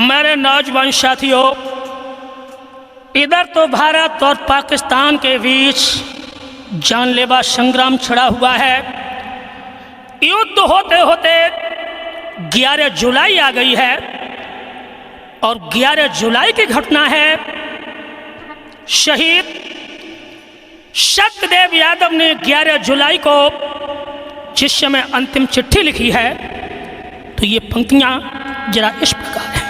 मेरे नौजवान साथियों, इधर तो भारत और पाकिस्तान के बीच जानलेवा संग्राम छिड़ा हुआ है। युद्ध होते होते 11 जुलाई आ गई है और 11 जुलाई की घटना है। शहीद सत्यदेव यादव ने 11 जुलाई को जिस समय अंतिम चिट्ठी लिखी है, तो ये पंक्तियां जरा इस प्रकार हैं।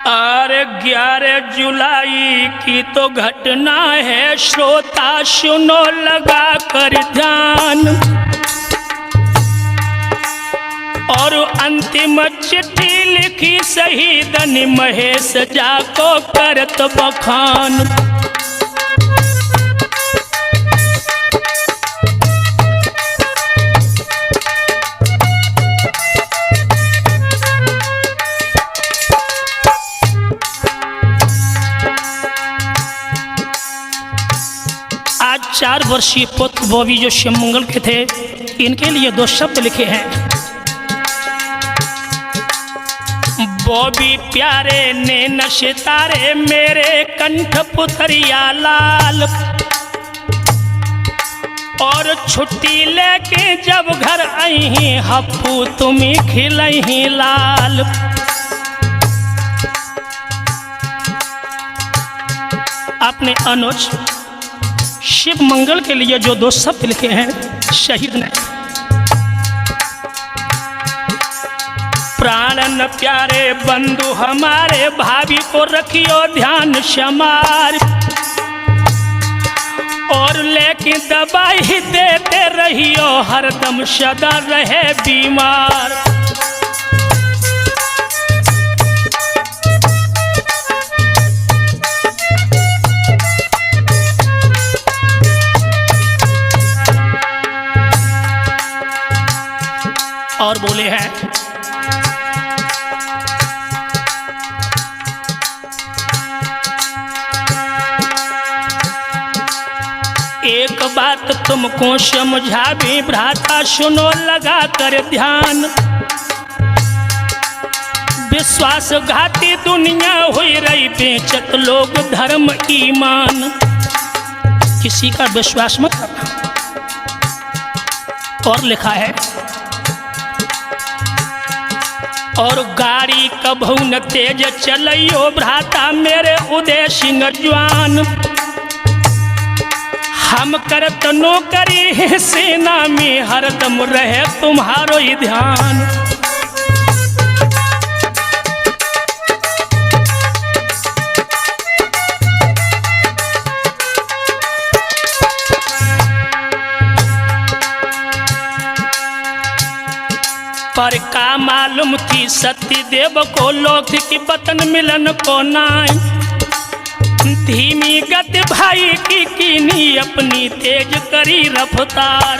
अरे 11 जुलाई की तो घटना है, श्रोता सुनो लगा कर ध्यान। और अंतिम चिट्ठी लिखी शहीद महेश जा को करत बखान। आज 4 वर्षीय पुत्र बॉबी जो शिवमंगल के थे, इनके लिए 2 शब्द लिखे हैं। बॉबी प्यारे नैन सितारे मेरे कंठ पुतरिया लाल। और छुट्टी लेके जब घर आई हप्पू तुम्ही खिलही लाल। अपने अनुज शिवमंगल के लिए जो 2 शब्द लिखे हैं शहीद ने। प्राणन प्यारे बंधु हमारे, भाभी को रखियो ध्यान समार। और लेकिन दवाई देते रहियो हरदम सदा रहे बीमार। और बोले हैं, एक बात तुमको समझा भी भ्राता सुनो लगा कर ध्यान। विश्वासघाती दुनिया हुई रही बेचत लोग धर्म ईमान। किसी का विश्वास मत करना। और लिखा है, और गाड़ी कभू न तेज चलियो भ्राता मेरे उदय सिंह जवान। हम करत नौकरी है सेना में, हरदम रहे तुम्हारो ही ध्यान। पर का मालूम थी सत्यदेव को लोग की वतन मिलन को नाई। धीमी गति भाई की कीनी अपनी तेज करी रफ्तार।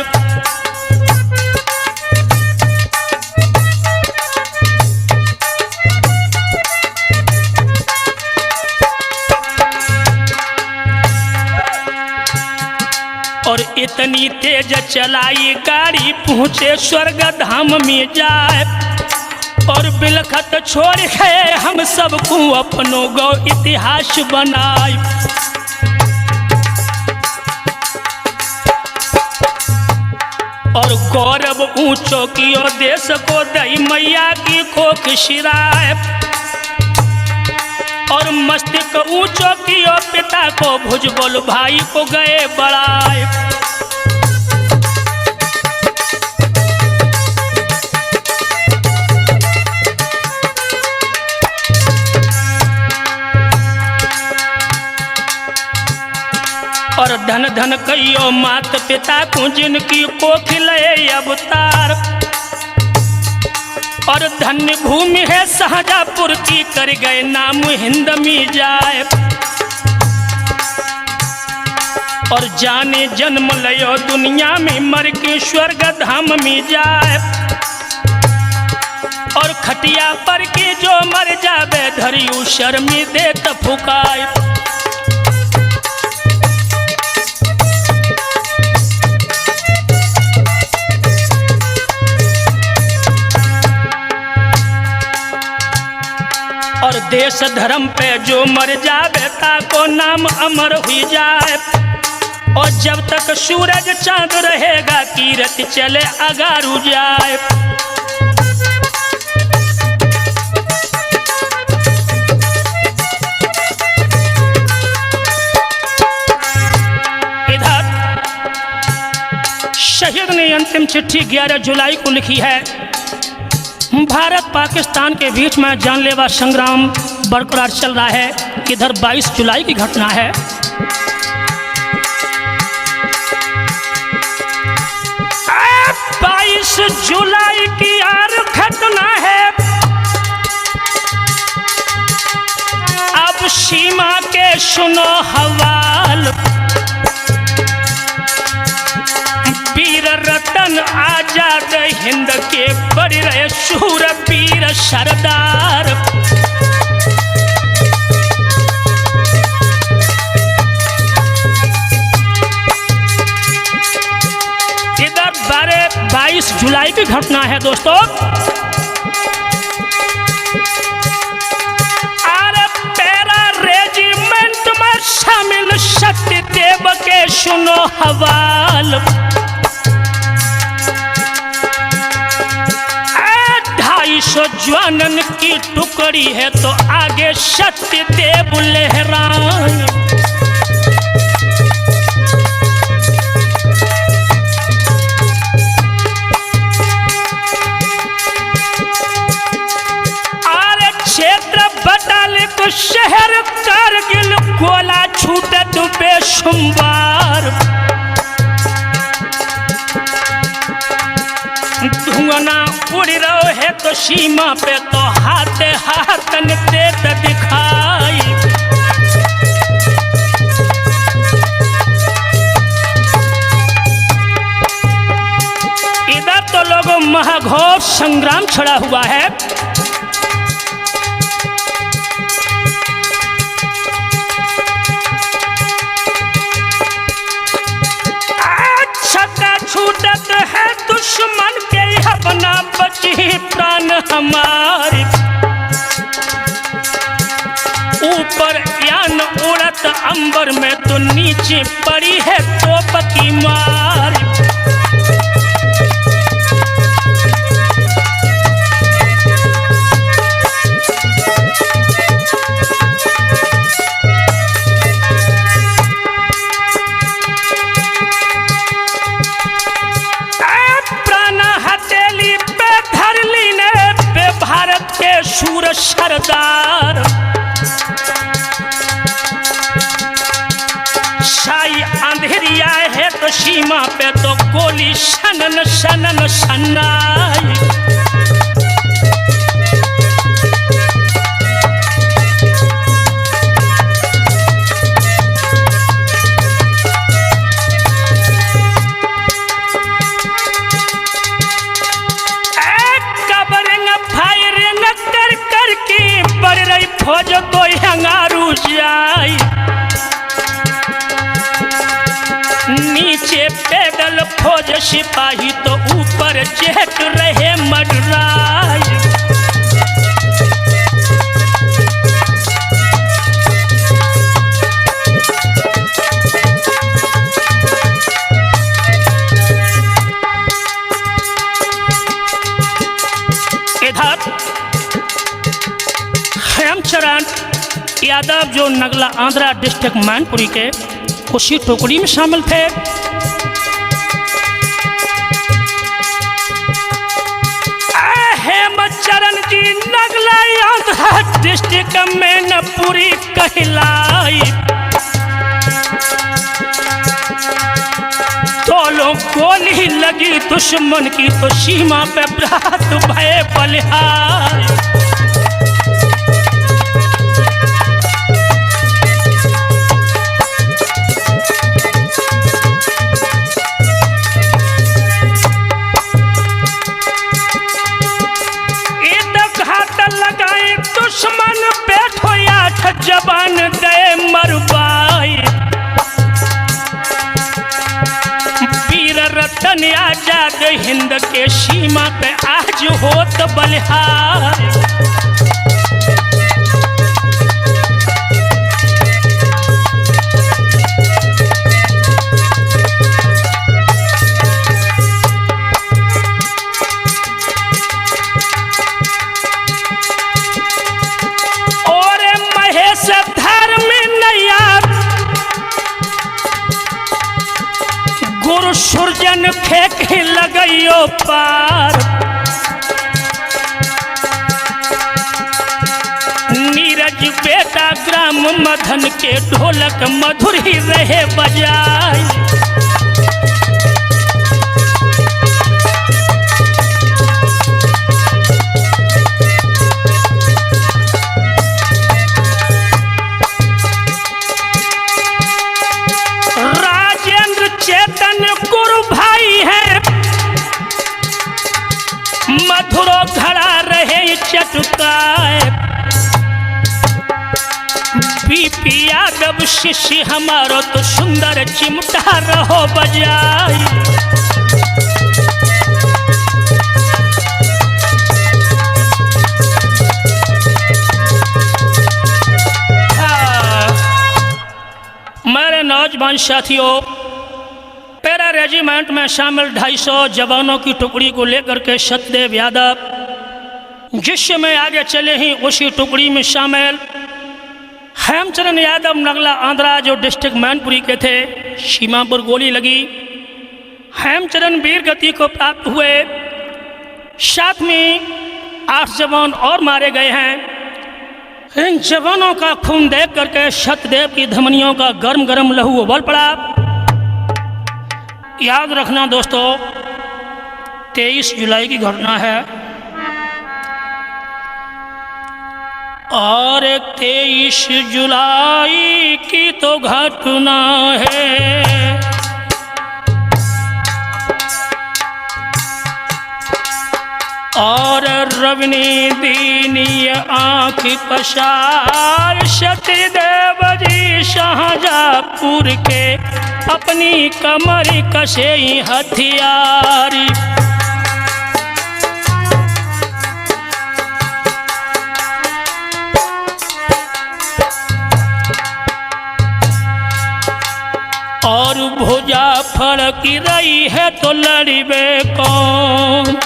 और इतनी तेज चलाई गाड़ी पहुँचे स्वर्ग धाम में जाए। और बिलखत छोड़ गए हम सबको अपनों गौ इतिहास बनाए। और गौरव ऊंचो कियो देश को दई मैया की कोख शिराए। और मस्तिष्क ऊंचो कियो पिता को भुजबल भाई को गए बढ़ाए। और धन धन कहियो मात पिता को जिनकी कोख लय अवतार। और धन्य भूमि है शाहजहाँपुर की, कर गए नाम हिंद में जाए। और जाने जन्म लयो दुनिया में, मर के स्वर्ग धाम में जाए। और खटिया पर के जो मर जावे धरियू शर्मी देत फुकाए। और देश धर्म पे जो मर जावे ताको नाम अमर हुई जाए। और जब तक सूरज चांद रहेगा कीरत चले अगारू जाए। इधर शहीद ने अंतिम चिट्ठी 11 जुलाई को लिखी है। भारत पाकिस्तान के बीच में जानलेवा संग्राम बरकरार चल रहा है। इधर 22 जुलाई की घटना है। 22 जुलाई की यार घटना है। अब सीमा के सुनो हवाल। वीर रतन आजाद हिंद के बड़े रहे शूर वीर सरदार। इधर 22 जुलाई की घटना है दोस्तों। अरे पैरा रेजिमेंट में शामिल सत्यदेव के सुनो हवाल। 250 जवानन की टुकड़ी है तो आगे सत्यदेव लहराए। अरे क्षेत्र बटाले को शहर कारगिल गोला छूटत बेशुमार। धुआं उड़ रहो है तो सीमा पे तो हाथ हाथन देत दिखाई। इधर तो लोगों महाघोर संग्राम छड़ा हुआ है। छूटत है दुश्मन के अपना बची प्राण हमारी। ऊपर यान उड़त अंबर में तो नीचे पड़ी है तोप की मार। शूर सरदार शाही अंधेरिया है तो सीमा पे तो गोली सनन सनन सन्नाई। फौज तो हंगारू जाई। नीचे पैदल फौज सिपाही तो ऊपर जेट रहे मडराई। इधर हेमचरण यादव जो नगला आंध्रा डिस्ट्रिक्ट मैनपुरी के उसी टुकड़ी में शामिल थे। हेमचरण जी नगला आंध्रा डिस्ट्रिक्ट मैनपुरी कहलाई। दोनों गोली लगी दुश्मन की तो सीमा पे रात भय बलिहार। दुश्मन बैठो 8 जवान गए मरवाई। वीर रतन आजाद हिंद के सीमा पे आज होत बलिहार। ज्ञान फेंक लगइयो पार। नीरज बेटा ग्राम मधन के ढोलक मधुर ही रहे बजाय। राजेंद्र चेतन गुरु भाई है, मधुरो घड़ा रहे चटुकाए। बीपी यादव शिष्य हमारो तो सुंदर चिमटा रहो बजाई। मेरे नौजवान साथियों, पैरा रेजिमेंट में शामिल 250 जवानों की टुकड़ी को लेकर के सतदेव यादव जिस समय आगे चले ही उसी टुकड़ी में शामिल हेमचरण यादव नगला आंध्रा जो डिस्ट्रिक्ट मैनपुरी के थे, सीमा पर गोली लगी। हेमचरण वीर गति को प्राप्त हुए। साथ में 8 जवान और मारे गए हैं। इन जवानों का खून देख करके सतदेव की धमनियों का गर्म गर्म लहू उबल पड़ा। याद रखना दोस्तों, 23 जुलाई की घटना है और 23 जुलाई की तो घटना है। और रवनी दीनी आँख पसार सतदेव जी शाहजहाँपुर के अपनी कमर कसे हथियारी। और भुजा फड़क रही है तो लड़बे कौन।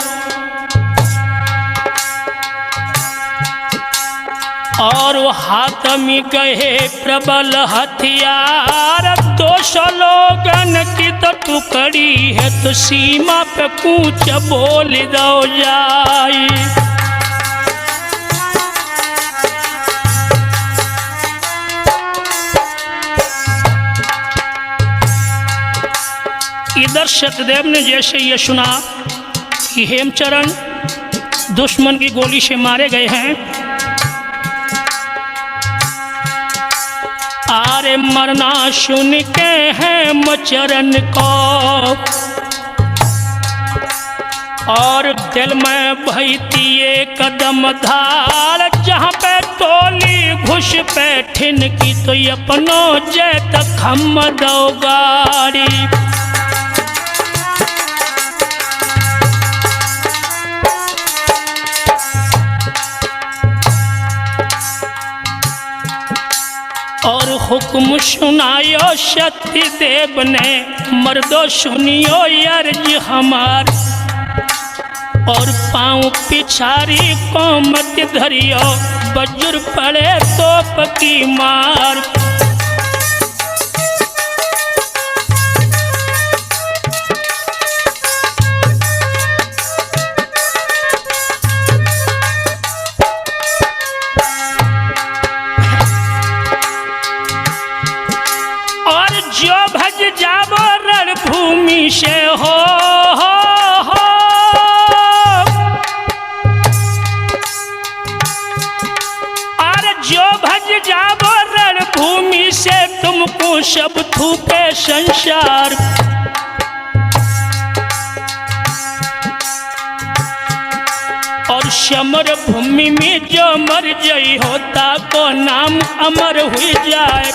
और हाथ में गए प्रबल हथियार। 200 लोगन की तो टुकड़ी है तो सीमा पे कूच बोल दो जाई। इधर सतदेव ने जैसे ये सुना कि हेमचरण दुश्मन की गोली से मारे गए हैं, आरे मरना सुन के हेमचरण को और दिल में भईती ये कदम धार। जहाँ पे टोली घुस बैठिन की तो अपनो जैत खम दो गाड़ी। और हुक्म सुनायो सत्यदेव ने, मर्दो सुनियो अर्ज हमार। और पाँव पिछारी को मत धरियो, बजुर पड़े तोप की मार। जो भज जाबो रणभूमि से हो और जो भज जाबो रणभूमि से तुमको सब थूके संसार। और समर भूमि में जो मर जाई होता को नाम अमर हुई जाए।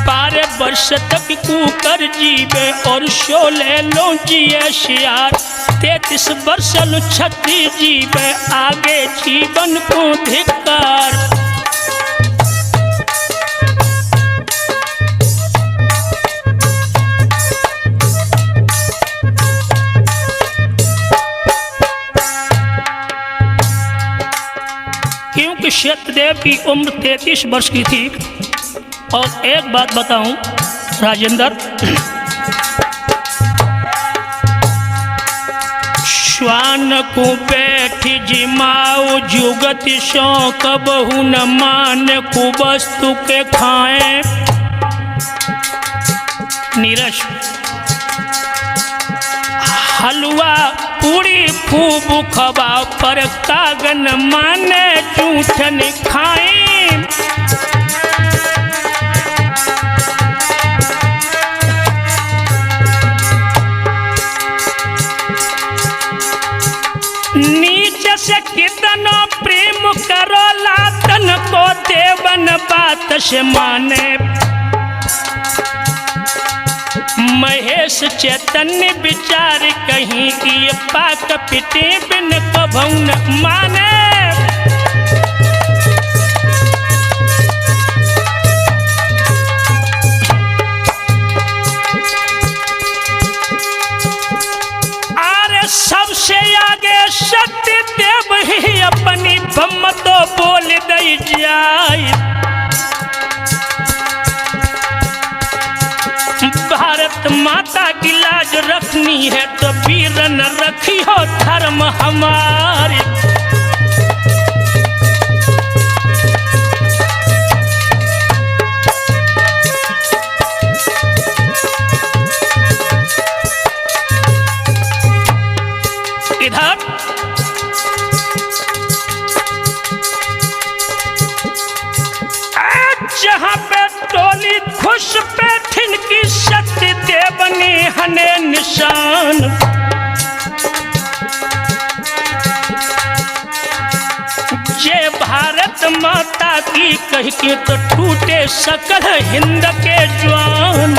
12 वर्ष तक कुकर जीवे और 16 लो जिए शियार। 33 वर्ष लो 36 जीवे, आगे जीवन को धिक्कार। क्योंकि सतदेव की उम्र 33 वर्ष की थी। और एक बात बताऊं राजेंद्र, शान को बैठी जिमाऊ जुगत शौक बहु न मान को वस्तु के खाए नीरज हलवा पूरी खूब खबा पर कागन माने जूठन खाए नीचे से कितनो प्रेम करो लातन को देवन बात से माने महेश चैतन्य विचार कहीं की पाक पिटे बिन कभू न माने अरे सबसे आगे सत्य देव ही अपनी बम तो बोल दई जाए भारत माता की लाज रखनी है तो वीरन रखी हो धर्म हमारे इधर जहाँ पे टोली खुश बैठिन की सत्य देवनी हने निशान ये भारत माता की कह के तो टूटे सकल हिंद के जवान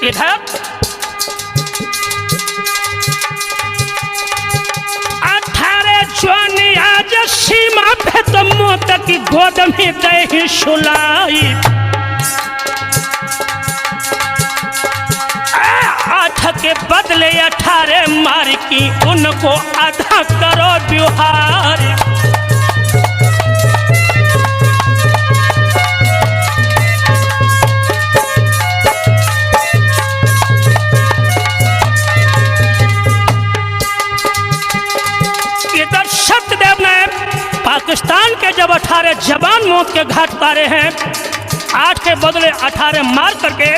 इधर 18 जवानी आज सीमा पे तो मौत की गोद में दही सुलाई 8 के बदले 18 मार की उनको आधा करो व्यवहार पाकिस्तान के जब 18 जवान मौत के घाट उतारे हैं 8 के बदले 18 मार करके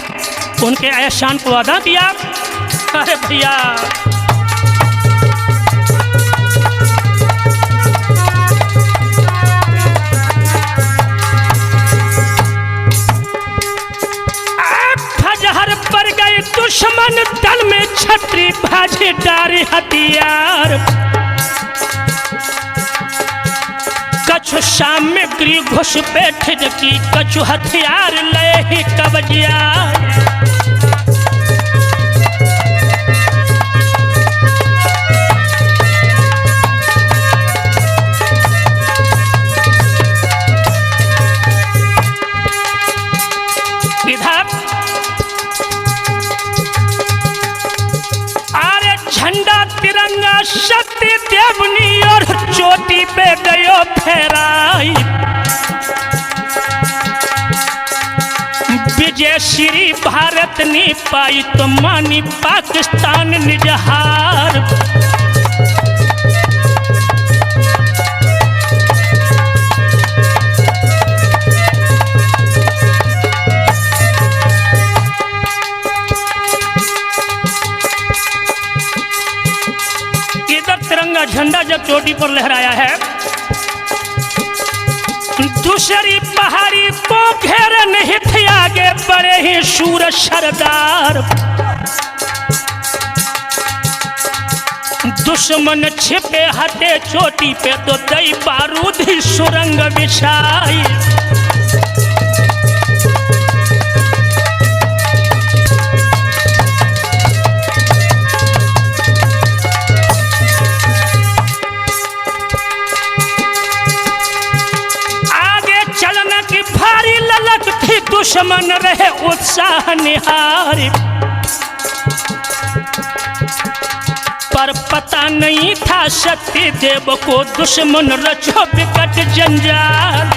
उनके एहसान को अदा किया। अरे भैया फजहर पर गए दुश्मन दल में छतरी भाजी डारी हथियार कछु सामग्री घुस बैठ की कछु हथियार ले ही कब्जिया इधर अरे झंडा तिरंगा सत्य देवनी और चोटी पे गयो फहराई विजय श्री भारत ने पाई तो मानी पाकिस्तान निजहार। इधर तिरंगा झंडा जब चोटी पर लहराया है दूसरी पहाड़ी को घेर नहीं थे आगे बड़े ही शूर सरदार दुश्मन छिपे हटे चोटी पे तो दई बारूद ही सुरंग बिछाई। भारी ललक थी दुश्मन रहे उत्साह निहारी पर पता नहीं था सत्य देव को दुश्मन रचो विकट जंजाल।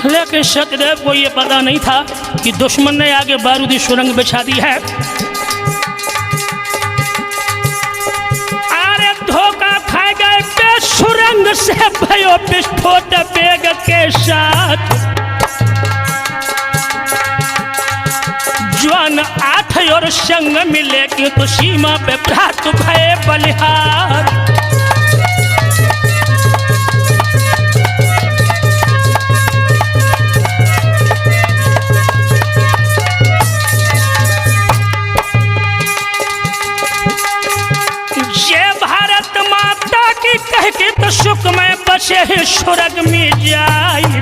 लेकिन सत्यदेव को यह पता नहीं था कि दुश्मन ने आगे बारूदी सुरंग बिछा दी है। अरे धोखा खाए गए सुरंग से भयो विस्फोट वेग के साथ। जवान 8 और संग मिले कि तो सीमा पे प्रात भय बलिहार। कह के तो सुख में बसे है स्वर्ग में जाए।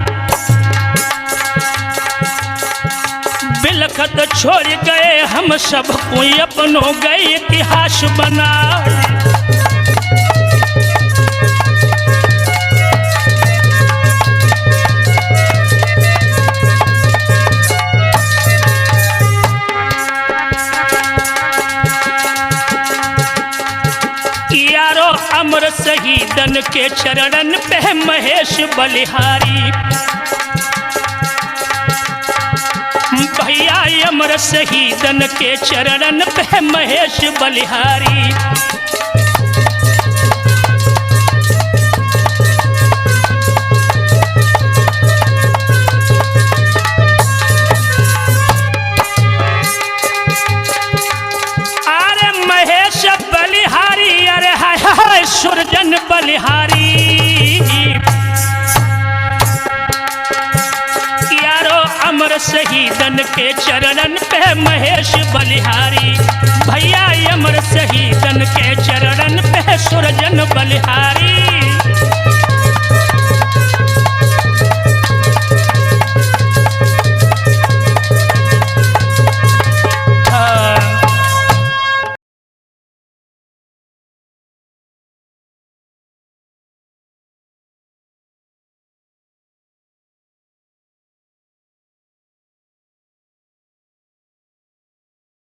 बिलखत छोड़ गए हम सब कोई अपनों गए इतिहास बना। अमर शहीदन के चरणन पे महेश बलिहारी। भैया अमर शहीदन के चरणन पे महेश बलिहारी। सुरजन बलिहारी यारो अमर शहीदन के चरणन पे महेश बलिहारी। भैया अमर शहीदन के चरणन पे सुरजन बलिहारी।